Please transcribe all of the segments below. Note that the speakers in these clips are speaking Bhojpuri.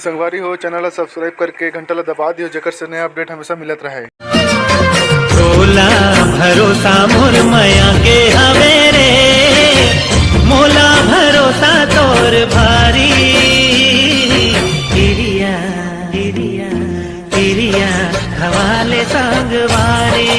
संगवारी हो चैनल सब्सक्राइब करके घंटा ला दबा दियो जेकर से नया अपडेट हमेशा मिलत रहे। तोला भरोसा मोर माया के हवे रे, मोला भरोसा तोर भारी। हिरिया हिरिया हिरिया हवाले संगवारी।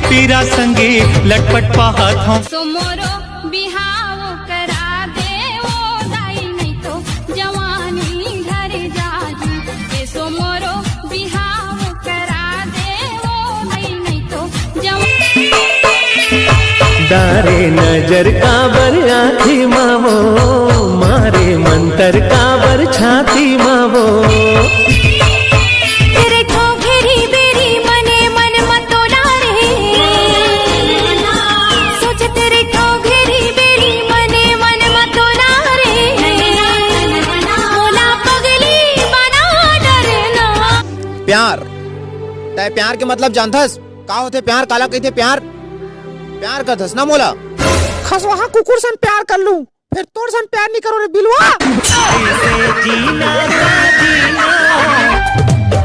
पीरा संगे लटपट पाहत हूँ सोमरो बिहाव करा दे वो दाई नहीं तो जवानी घर जाजी। ये सोमरो बिहाव करा दे वो दाई नहीं तो जवानी। डारे नजर काबर आँखी मावो, मारे मंतर काबर छाती मावो। प्यार तय प्यार के मतलब जानथस का होथे? प्यार काला कहथे? प्यार प्यार करथस ना मोला। खसवा कुकुर सन प्यार कर लूं फिर तोर सन प्यार नहीं करो रे बिलवा।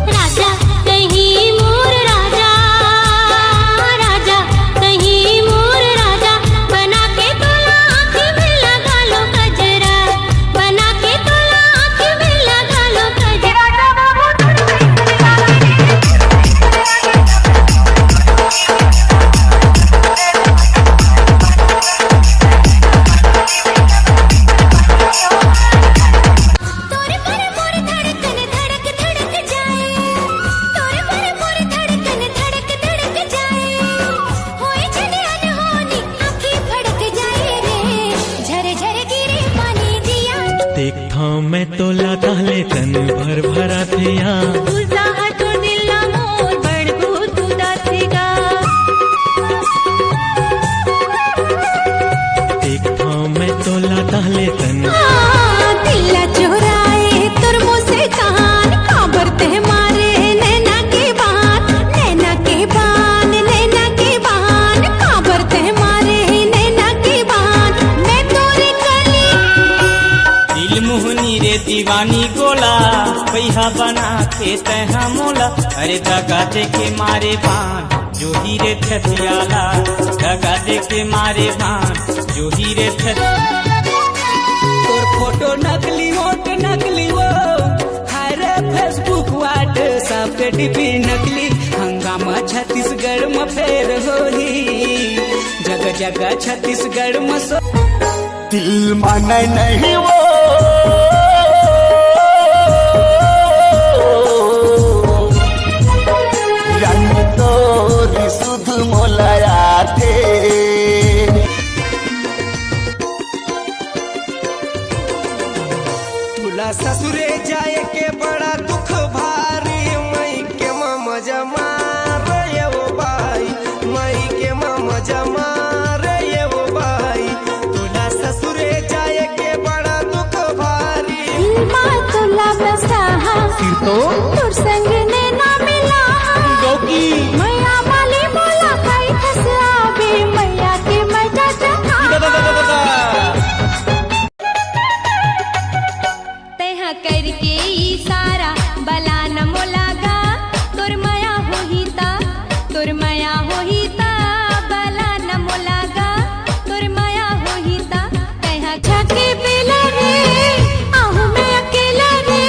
राजा कहीं मोर राजा, राजा कहीं मोर राजा, बना के तोला आँख में लगा लो गजरा, बना के तोला आँख में लगा लो गजरा। देखा मैं तोला कहले तन भर भरा थिया, देखा मैं तोला कहले तन दिल्ला चोराए तुर मुझसे कान काबरते मारे नैना के बान, नैना के बान, नैना के बान काबरते मारे नैना के बान। मैं तोरे कली दिल मोहनी रे दीवानी गोला, पैहा बना के तहा मोला। अरे दगा दे के मारे बान जो हीरे छतियाला, दगा दे के मारे बान जो हीरे तोर फोटो नकली होट नकली वो, हाय रे फेसबुक व्हाट्सएप पे डीपी नकली। हंगामा छत्तीसगढ़ में फेर होही, जगह जगह छत्तीसगढ़ में सो दिल माने नहीं वो रंग तोरी सुध मोलाया थे। तुला ससुरे जाए के बड़ा दुख भारी, मई के मामा जमा रे वो भाई, मई के मामा जमा रे वो भाई। तुला ससुरे जाए के बड़ा दुख भारी, माँ तुला बसा तो तुर संग ने ना मिला गौकी मैया वाली बोला खाई खसला बे मैया के मजा चखा। तैहा करके इशारा बला न मोलागा, तोर माया होहिता, तोर माया होहिता बला न मोलागा, तोर माया होहिता। तैहा छके बेला रे आहू मैं अकेला रे,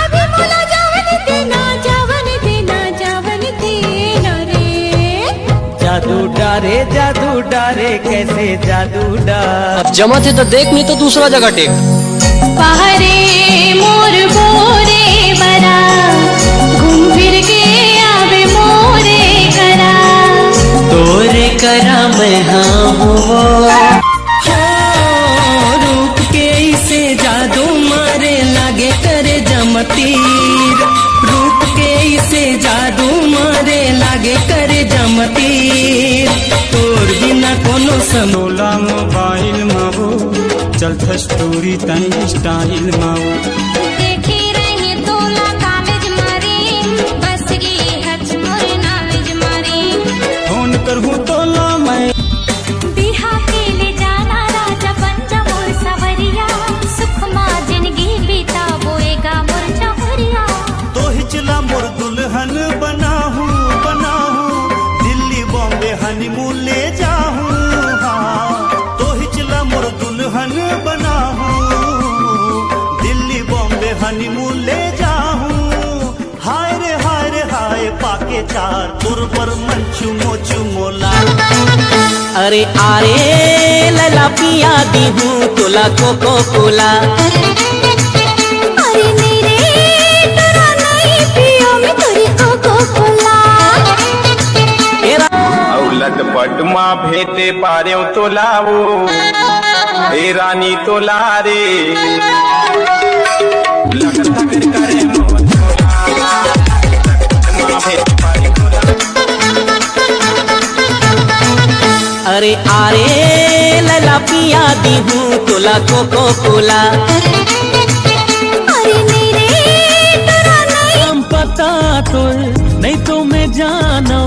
अभी मोला जावन देना, जावन देना, जावन देना रे। जादू डारे कैसे जादू डार। अब जमा थे तो देख, नहीं तो दूसरा जगह टेक। पहरे मोर बोरे बरा, घूम फिर के आवे मोरे करा, तोरे करा मैं हाँ हुआ। रूप के इसे जादू मारे लागे करे जमतीर, रूप के इसे जादू मारे लागे करे जमतीर। तोर बिना कोनो सनोला मोबाइल मावो, चलता स्टोरी तन स्टाइल मावो। देखे रहे तोला कॉलेज मारे, बस ये हच लागे चार तुर पर मन चुमो चुमोला अरे आरे लला पिया दी हूँ तुला कोको कोला अरे नहीं रे डरा नहीं पियो मैं तेरी कोको कोला औलद पटमा भेटे पारे तो लाओ ए रानी तो लारे अरे आरे लला पिया दी हूँ तुला कोको कोला अरे नहीं रे डरा नहीं नाम पता तुल नहीं तो मैं जानो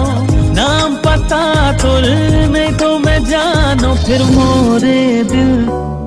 नाम पता तुल नहीं तो मैं जानो फिर मोरे दिल